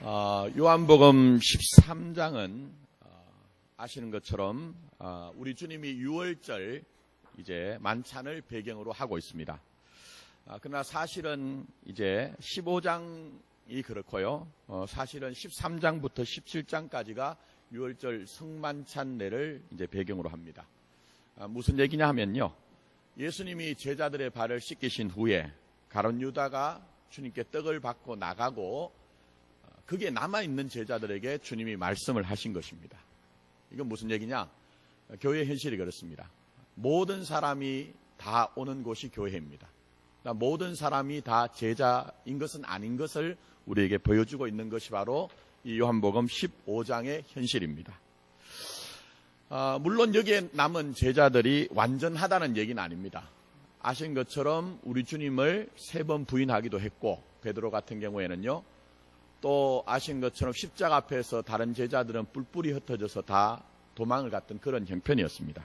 요한복음 13장은 아시는 것처럼 우리 주님이 6월절 이제 만찬을 배경으로 하고 있습니다. 그러나 사실은 이제 15장이 그렇고요. 사실은 13장부터 17장까지가 6월절 성만찬례를 이제 배경으로 합니다. 무슨 얘기냐 하면요. 예수님이 제자들의 발을 씻기신 후에 가룟 유다가 주님께 떡을 받고 나가고 그게 남아있는 제자들에게 주님이 말씀을 하신 것입니다. 이건 무슨 얘기냐? 교회 현실이 그렇습니다. 모든 사람이 다 오는 곳이 교회입니다. 모든 사람이 다 제자인 것은 아닌 것을 우리에게 보여주고 있는 것이 바로 이 요한복음 15장의 현실입니다. 물론 여기에 남은 제자들이 완전하다는 얘기는 아닙니다. 아신 것처럼 우리 주님을 3번 부인하기도 했고 베드로 같은 경우에는요. 또 아신 것처럼 십자가 앞에서 다른 제자들은 뿔뿔이 흩어져서 다 도망을 갔던 그런 형편이었습니다.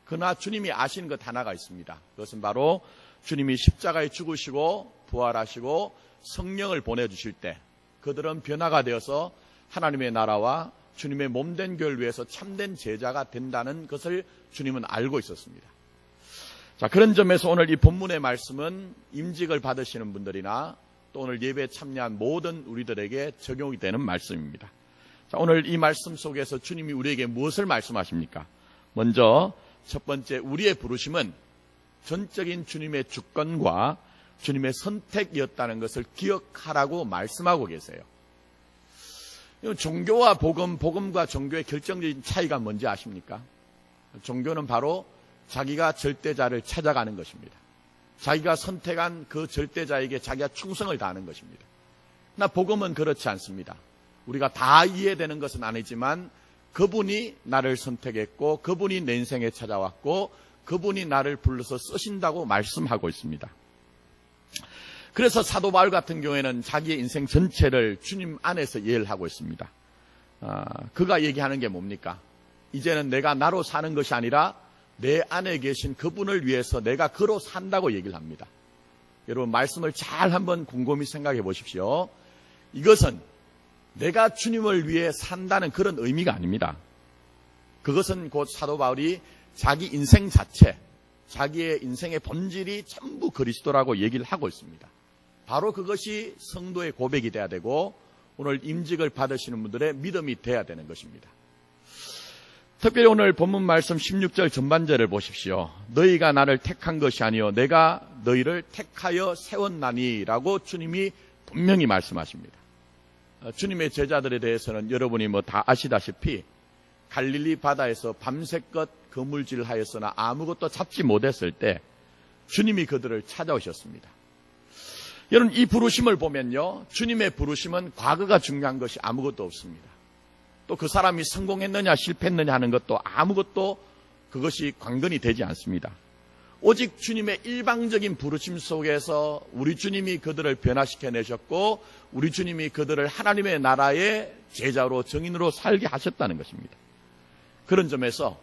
그러나 주님이 아시는 것 하나가 있습니다. 그것은 바로 주님이 십자가에 죽으시고 부활하시고 성령을 보내주실 때 그들은 변화가 되어서 하나님의 나라와 주님의 몸된 교회를 위해서 참된 제자가 된다는 것을 주님은 알고 있었습니다. 자, 그런 점에서 오늘 이 본문의 말씀은 임직을 받으시는 분들이나 또 오늘 예배에 참여한 모든 우리들에게 적용이 되는 말씀입니다. 자, 오늘 이 말씀 속에서 주님이 우리에게 무엇을 말씀하십니까? 먼저 첫 번째, 우리의 부르심은 전적인 주님의 주권과 주님의 선택이었다는 것을 기억하라고 말씀하고 계세요. 종교와 복음과 종교의 결정적인 차이가 뭔지 아십니까? 종교는 바로 자기가 절대자를 찾아가는 것입니다. 자기가 선택한 그 절대자에게 자기가 충성을 다하는 것입니다. 그러나 복음은 그렇지 않습니다. 우리가 다 이해되는 것은 아니지만 그분이 나를 선택했고 그분이 내 인생에 찾아왔고 그분이 나를 불러서 쓰신다고 말씀하고 있습니다. 그래서 사도 바울 같은 경우에는 자기의 인생 전체를 주님 안에서 이해를 하고 있습니다. 그가 얘기하는 게 뭡니까? 이제는 내가 나로 사는 것이 아니라 내 안에 계신 그분을 위해서 내가 그로 산다고 얘기를 합니다. 여러분 말씀을 잘 한번 곰곰이 생각해 보십시오. 이것은 내가 주님을 위해 산다는 그런 의미가 아닙니다. 그것은 곧 사도 바울이 자기 인생 자체, 자기의 인생의 본질이 전부 그리스도라고 얘기를 하고 있습니다. 바로 그것이 성도의 고백이 돼야 되고 오늘 임직을 받으시는 분들의 믿음이 돼야 되는 것입니다. 특별히 오늘 본문 말씀 16절 전반절을 보십시오. 너희가 나를 택한 것이 아니요 내가 너희를 택하여 세웠나니라고 주님이 분명히 말씀하십니다. 주님의 제자들에 대해서는 여러분이 다 아시다시피 갈릴리 바다에서 밤새껏 그물질을 하였으나 아무것도 잡지 못했을 때 주님이 그들을 찾아오셨습니다. 여러분 이 부르심을 보면요. 주님의 부르심은 과거가 중요한 것이 아무것도 없습니다. 또 그 사람이 성공했느냐 실패했느냐 하는 것도 아무것도 그것이 관건이 되지 않습니다. 오직 주님의 일방적인 부르심 속에서 우리 주님이 그들을 변화시켜내셨고 우리 주님이 그들을 하나님의 나라의 제자로 증인으로 살게 하셨다는 것입니다. 그런 점에서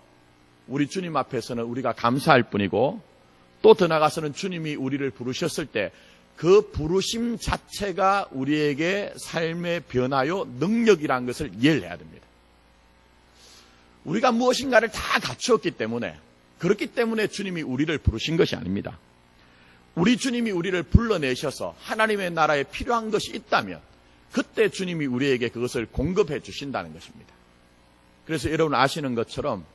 우리 주님 앞에서는 우리가 감사할 뿐이고 또 더 나아가서는 주님이 우리를 부르셨을 때 그 부르심 자체가 우리에게 삶의 변화요 능력이라는 것을 이해를 해야 됩니다. 우리가 무엇인가를 다 갖추었기 때문에 그렇기 때문에 주님이 우리를 부르신 것이 아닙니다. 우리 주님이 우리를 불러내셔서 하나님의 나라에 필요한 것이 있다면 그때 주님이 우리에게 그것을 공급해 주신다는 것입니다. 그래서 여러분 아시는 것처럼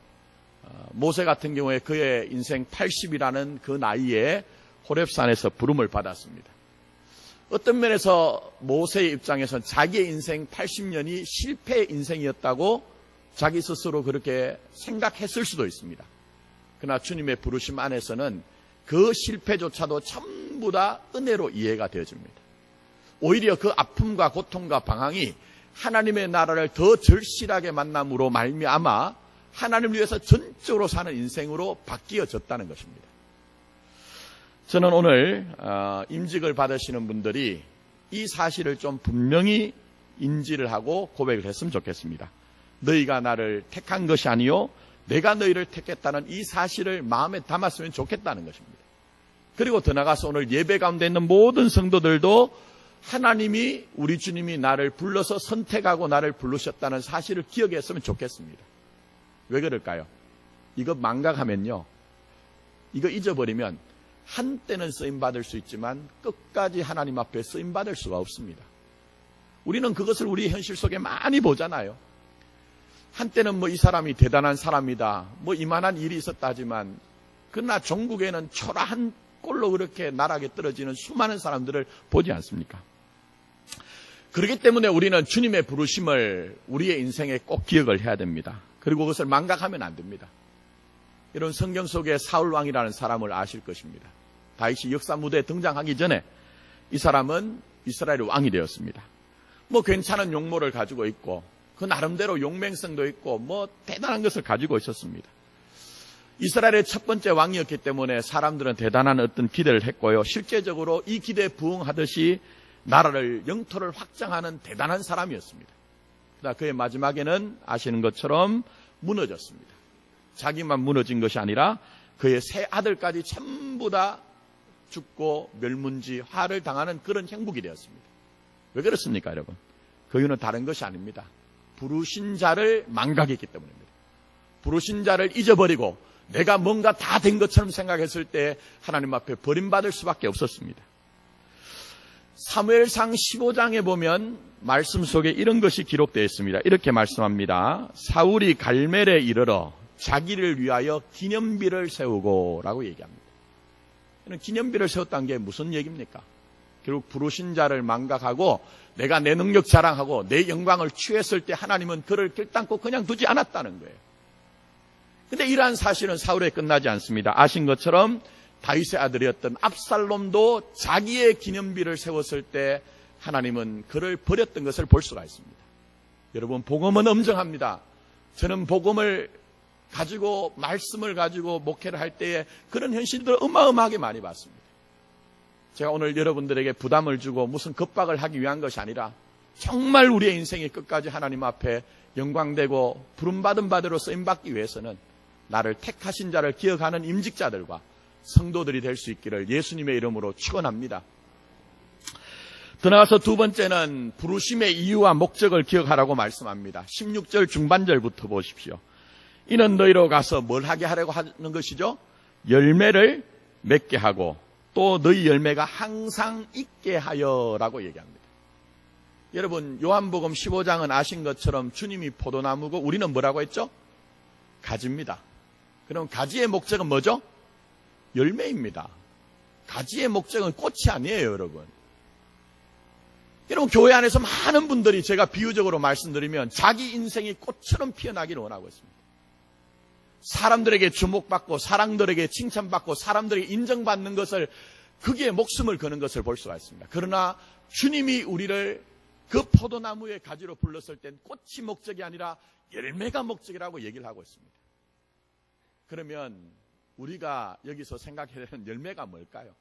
모세 같은 경우에 그의 인생 80이라는 그 나이에 호렙산에서 부름을 받았습니다. 어떤 면에서 모세의 입장에서는 자기의 인생 80년이 실패의 인생이었다고 자기 스스로 그렇게 생각했을 수도 있습니다. 그러나 주님의 부르심 안에서는 그 실패조차도 전부 다 은혜로 이해가 되어집니다. 오히려 그 아픔과 고통과 방황이 하나님의 나라를 더 절실하게 만남으로 말미암아 하나님을 위해서 전적으로 사는 인생으로 바뀌어졌다는 것입니다. 저는 오늘 임직을 받으시는 분들이 이 사실을 좀 분명히 인지를 하고 고백을 했으면 좋겠습니다. 너희가 나를 택한 것이 아니요 내가 너희를 택했다는 이 사실을 마음에 담았으면 좋겠다는 것입니다. 그리고 더 나아가서 오늘 예배 가운데 있는 모든 성도들도 하나님이 우리 주님이 나를 불러서 선택하고 나를 부르셨다는 사실을 기억했으면 좋겠습니다. 왜 그럴까요? 이거 망각하면요, 이거 잊어버리면 한때는 쓰임받을 수 있지만 끝까지 하나님 앞에 쓰임받을 수가 없습니다. 우리는 그것을 우리 현실 속에 많이 보잖아요. 한때는 뭐 이 사람이 대단한 사람이다, 뭐 이만한 일이 있었다 하지만 그러나 종국에는 초라한 꼴로 그렇게 나락에 떨어지는 수많은 사람들을 보지 않습니까? 그렇기 때문에 우리는 주님의 부르심을 우리의 인생에 꼭 기억을 해야 됩니다. 그리고 그것을 망각하면 안 됩니다. 이런 성경 속에 사울 왕이라는 사람을 아실 것입니다. 다윗이 역사 무대에 등장하기 전에 이 사람은 이스라엘의 왕이 되었습니다. 뭐 괜찮은 용모를 가지고 있고 그 나름대로 용맹성도 있고 뭐 대단한 것을 가지고 있었습니다. 이스라엘의 첫 번째 왕이었기 때문에 사람들은 대단한 어떤 기대를 했고요. 실제적으로 이 기대에 부응하듯이 나라를, 영토를 확장하는 대단한 사람이었습니다. 그러나 그의 마지막에는 아시는 것처럼 무너졌습니다. 자기만 무너진 것이 아니라 그의 세 아들까지 전부 다 죽고 멸문지, 화를 당하는 그런 형국이 되었습니다. 왜 그렇습니까, 여러분? 그 이유는 다른 것이 아닙니다. 부르신 자를 망각했기 때문입니다. 부르신 자를 잊어버리고 내가 뭔가 다 된 것처럼 생각했을 때 하나님 앞에 버림받을 수밖에 없었습니다. 사무엘상 15장에 보면 말씀 속에 이런 것이 기록되어 있습니다. 이렇게 말씀합니다. 사울이 갈멜에 이르러 자기를 위하여 기념비를 세우고 라고 얘기합니다. 기념비를 세웠다는 게 무슨 얘기입니까? 결국 부르신 자를 망각하고 내가 내 능력 자랑하고 내 영광을 취했을 때 하나님은 그를 결단코 그냥 두지 않았다는 거예요. 근데 이러한 사실은 사울에 끝나지 않습니다. 아신 것처럼 다윗의 아들이었던 압살롬도 자기의 기념비를 세웠을 때 하나님은 그를 버렸던 것을 볼 수가 있습니다. 여러분, 복음은 엄정합니다. 저는 복음을 가지고, 말씀을 가지고 목회를 할 때에 그런 현실들을 어마어마하게 많이 봤습니다. 제가 오늘 여러분들에게 부담을 주고 무슨 겁박을 하기 위한 것이 아니라 정말 우리의 인생이 끝까지 하나님 앞에 영광되고 부름받은 바대로 쓰임받기 위해서는 나를 택하신 자를 기억하는 임직자들과 성도들이 될 수 있기를 예수님의 이름으로 축원합니다. 더 나아가서 두 번째는 부르심의 이유와 목적을 기억하라고 말씀합니다. 16절 중반절부터 보십시오. 이는 너희로 가서 뭘 하게 하려고 하는 것이죠? 열매를 맺게 하고 또 너희 열매가 항상 있게 하여라고 얘기합니다. 여러분, 요한복음 15장은 아신 것처럼 주님이 포도나무고 우리는 뭐라고 했죠? 가지입니다. 그럼 가지의 목적은 뭐죠? 열매입니다. 가지의 목적은 꽃이 아니에요, 여러분. 여러분, 교회 안에서 많은 분들이 제가 비유적으로 말씀드리면 자기 인생이 꽃처럼 피어나기를 원하고 있습니다. 사람들에게 주목받고 사람들에게 칭찬받고 사람들에게 인정받는 것을, 거기에 목숨을 거는 것을 볼 수가 있습니다. 그러나 주님이 우리를 그 포도나무의 가지로 불렀을 땐 꽃이 목적이 아니라 열매가 목적이라고 얘기를 하고 있습니다. 그러면 우리가 여기서 생각해야 되는 열매가 뭘까요?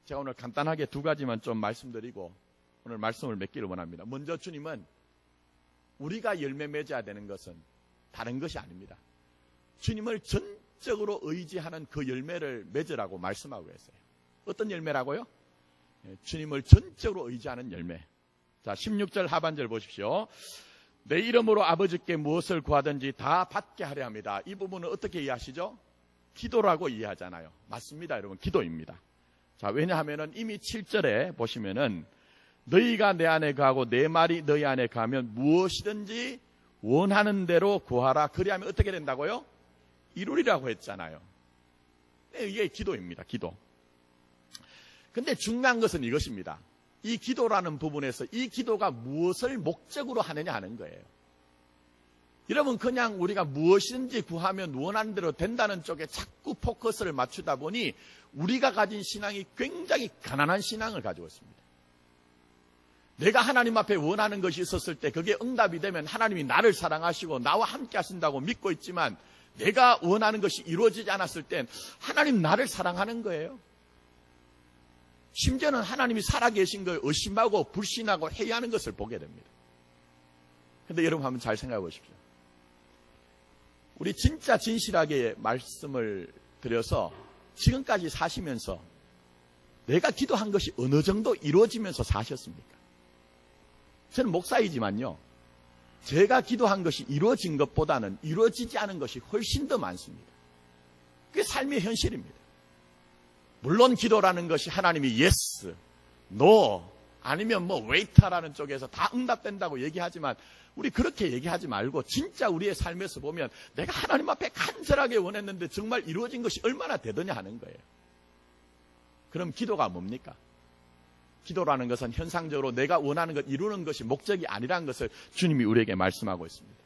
제가 오늘 간단하게 두 가지만 좀 말씀드리고 오늘 말씀을 맺기를 원합니다. 먼저 주님은 우리가 열매 맺어야 되는 것은 다른 것이 아닙니다. 주님을 전적으로 의지하는 그 열매를 맺으라고 말씀하고 있어요. 어떤 열매라고요? 주님을 전적으로 의지하는 열매. 자, 16절 하반절 보십시오. 내 이름으로 아버지께 무엇을 구하든지 다 받게 하려 합니다. 이 부분은 어떻게 이해하시죠? 기도라고 이해하잖아요. 맞습니다, 여러분. 기도입니다. 자, 왜냐하면은 이미 7절에 보시면은 너희가 내 안에 거하고 내 말이 너희 안에 거하면 무엇이든지 원하는 대로 구하라. 그리하면 어떻게 된다고요? 이루리라고 했잖아요. 이게 기도입니다. 기도. 근데 중요한 것은 이것입니다. 이 기도라는 부분에서 이 기도가 무엇을 목적으로 하느냐 하는 거예요. 여러분, 그냥 우리가 무엇이든지 구하면 원하는 대로 된다는 쪽에 자꾸 포커스를 맞추다 보니 우리가 가진 신앙이 굉장히 가난한 신앙을 가지고 있습니다. 내가 하나님 앞에 원하는 것이 있었을 때 그게 응답이 되면 하나님이 나를 사랑하시고 나와 함께 하신다고 믿고 있지만 내가 원하는 것이 이루어지지 않았을 땐 하나님 나를 사랑하는 거예요. 심지어는 하나님이 살아계신 걸 의심하고 불신하고 회의하는 것을 보게 됩니다. 그런데 여러분 한번 잘 생각해 보십시오. 우리 진짜 진실하게 말씀을 드려서 지금까지 사시면서 내가 기도한 것이 어느 정도 이루어지면서 사셨습니까? 저는 목사이지만요, 제가 기도한 것이 이루어진 것보다는 이루어지지 않은 것이 훨씬 더 많습니다. 그게 삶의 현실입니다. 물론 기도라는 것이 하나님이 yes, no, 아니면 뭐 웨이터라는 쪽에서 다 응답된다고 얘기하지만 우리 그렇게 얘기하지 말고 진짜 우리의 삶에서 보면 내가 하나님 앞에 간절하게 원했는데 정말 이루어진 것이 얼마나 되더냐 하는 거예요. 그럼 기도가 뭡니까? 기도라는 것은 현상적으로 내가 원하는 것 이루는 것이 목적이 아니라는 것을 주님이 우리에게 말씀하고 있습니다.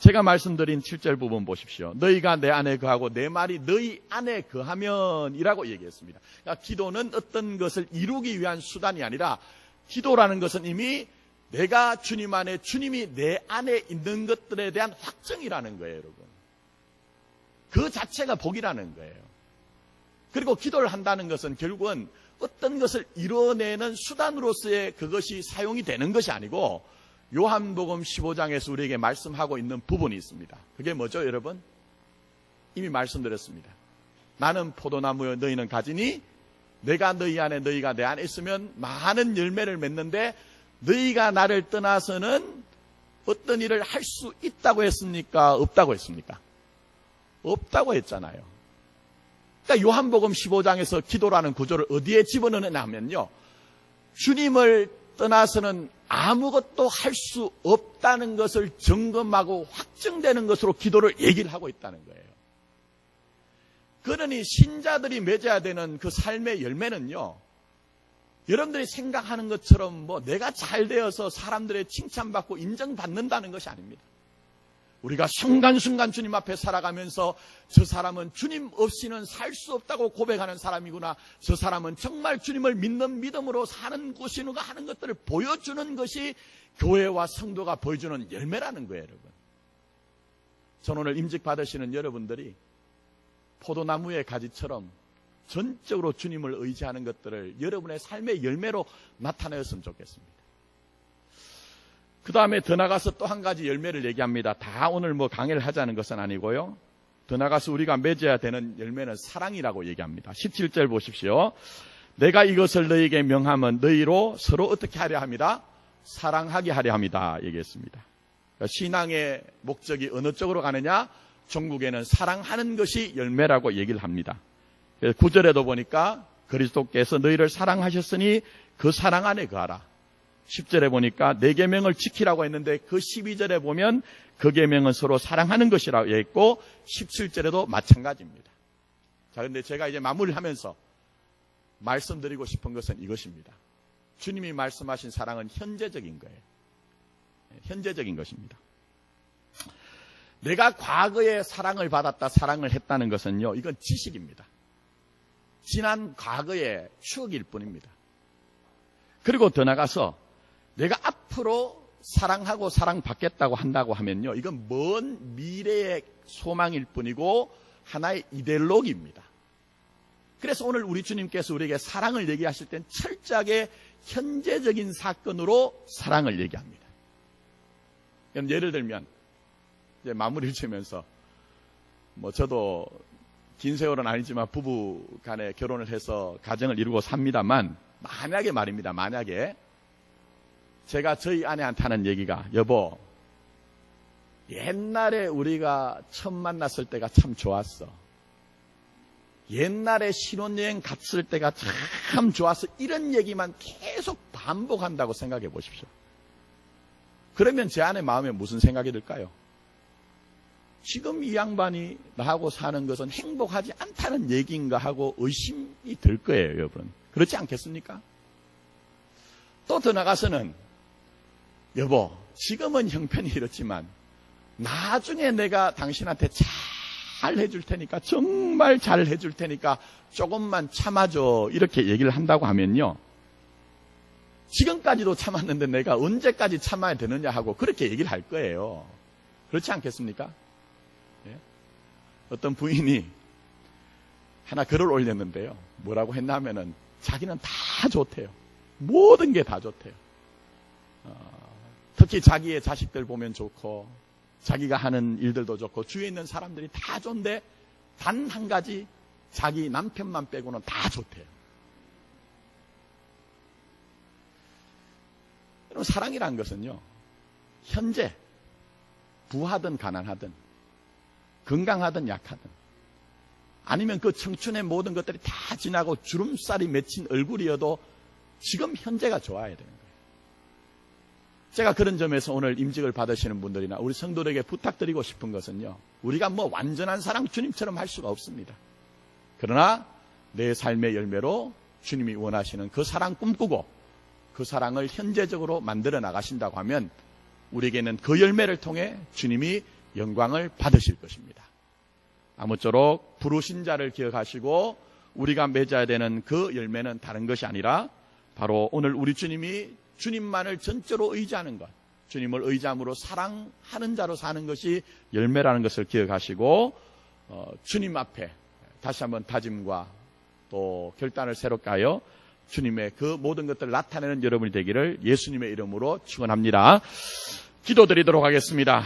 제가 말씀드린 7절 부분 보십시오. 너희가 내 안에 거하고 내 말이 너희 안에 거하면 이라고 얘기했습니다. 그러니까 기도는 어떤 것을 이루기 위한 수단이 아니라 기도라는 것은 이미 내가 주님 안에, 주님이 내 안에 있는 것들에 대한 확정이라는 거예요, 여러분. 그 자체가 복이라는 거예요. 그리고 기도를 한다는 것은 결국은 어떤 것을 이뤄내는 수단으로서의 그것이 사용이 되는 것이 아니고 요한복음 15장에서 우리에게 말씀하고 있는 부분이 있습니다. 그게 뭐죠, 여러분? 이미 말씀드렸습니다. 나는 포도나무여 너희는 가지니 내가 너희 안에 너희가 내 안에 있으면 많은 열매를 맺는데 너희가 나를 떠나서는 어떤 일을 할 수 있다고 했습니까? 없다고 했습니까? 없다고 했잖아요. 그러니까 요한복음 15장에서 기도라는 구조를 어디에 집어넣느냐면요, 주님을 떠나서는 아무것도 할 수 없다는 것을 점검하고 확정되는 것으로 기도를 얘기를 하고 있다는 거예요. 그러니 신자들이 맺어야 되는 그 삶의 열매는요, 여러분들이 생각하는 것처럼 뭐 내가 잘 되어서 사람들의 칭찬받고 인정받는다는 것이 아닙니다. 우리가 순간순간 주님 앞에 살아가면서 저 사람은 주님 없이는 살 수 없다고 고백하는 사람이구나, 저 사람은 정말 주님을 믿는 믿음으로 사는 곳이누가 하는 것들을 보여주는 것이 교회와 성도가 보여주는 열매라는 거예요, 여러분. 전 오늘 임직 받으시는 여러분들이 포도나무의 가지처럼 전적으로 주님을 의지하는 것들을 여러분의 삶의 열매로 나타내었으면 좋겠습니다. 그 다음에 더 나가서 또 한 가지 열매를 얘기합니다. 다 오늘 뭐 강의를 하자는 것은 아니고요. 더 나가서 우리가 맺어야 되는 열매는 사랑이라고 얘기합니다. 17절 보십시오. 내가 이것을 너희에게 명하면 너희로 서로 어떻게 하려 합니다? 사랑하게 하려 합니다. 얘기했습니다. 그러니까 신앙의 목적이 어느 쪽으로 가느냐? 종국에는 사랑하는 것이 열매라고 얘기를 합니다. 9절에도 보니까 그리스도께서 너희를 사랑하셨으니 그 사랑 안에 거하라. 10절에 보니까 내 계명을 지키라고 했는데 그 12절에 보면 그 계명은 서로 사랑하는 것이라고 했고 17절에도 마찬가지입니다. 자, 그런데 제가 이제 마무리하면서 말씀드리고 싶은 것은 이것입니다. 주님이 말씀하신 사랑은 현재적인 거예요. 현재적인 것입니다. 내가 과거에 사랑을 받았다, 사랑을 했다는 것은요, 이건 지식입니다. 지난 과거의 추억일 뿐입니다. 그리고 더 나가서 내가 앞으로 사랑하고 사랑받겠다고 한다고 하면요, 이건 먼 미래의 소망일 뿐이고 하나의 이데올로기입니다. 그래서 오늘 우리 주님께서 우리에게 사랑을 얘기하실 땐 철저하게 현재적인 사건으로 사랑을 얘기합니다. 예를 들면 이제 마무리를 지면서 뭐 저도 긴 세월은 아니지만 부부 간에 결혼을 해서 가정을 이루고 삽니다만, 만약에 말입니다. 만약에 제가 저희 아내한테 하는 얘기가, 여보, 옛날에 우리가 처음 만났을 때가 참 좋았어. 옛날에 신혼여행 갔을 때가 참 좋았어. 이런 얘기만 계속 반복한다고 생각해 보십시오. 그러면 제 아내 마음에 무슨 생각이 들까요? 지금 이 양반이 나하고 사는 것은 행복하지 않다는 얘기인가 하고 의심이 들 거예요, 여러분. 그렇지 않겠습니까? 또 더 나가서는, 여보, 지금은 형편이 이렇지만 나중에 내가 당신한테 잘 해줄 테니까, 정말 잘 해줄 테니까 조금만 참아줘, 이렇게 얘기를 한다고 하면요, 지금까지도 참았는데 내가 언제까지 참아야 되느냐 하고 그렇게 얘기를 할 거예요. 그렇지 않겠습니까? 예? 어떤 부인이 하나 글을 올렸는데요, 뭐라고 했냐면은 자기는 다 좋대요. 모든 게 다 좋대요. 특히 자기의 자식들 보면 좋고 자기가 하는 일들도 좋고 주위에 있는 사람들이 다 좋은데 단 한 가지, 자기 남편만 빼고는 다 좋대요. 그럼 사랑이란 것은요, 현재 부하든 가난하든 건강하든 약하든 아니면 그 청춘의 모든 것들이 다 지나고 주름살이 맺힌 얼굴이어도 지금 현재가 좋아야 되는 거예요. 제가 그런 점에서 오늘 임직을 받으시는 분들이나 우리 성도들에게 부탁드리고 싶은 것은요, 우리가 뭐 완전한 사랑 주님처럼 할 수가 없습니다. 그러나 내 삶의 열매로 주님이 원하시는 그 사랑 꿈꾸고 그 사랑을 현재적으로 만들어 나가신다고 하면 우리에게는 그 열매를 통해 주님이 영광을 받으실 것입니다. 아무쪼록 부르신 자를 기억하시고 우리가 맺어야 되는 그 열매는 다른 것이 아니라 바로 오늘 우리 주님이 주님만을 전적으로 의지하는 것, 주님을 의지함으로 사랑하는 자로 사는 것이 열매라는 것을 기억하시고 주님 앞에 다시 한번 다짐과 또 결단을 새롭게 하여 주님의 그 모든 것들을 나타내는 여러분이 되기를 예수님의 이름으로 축원합니다. 기도드리도록 하겠습니다.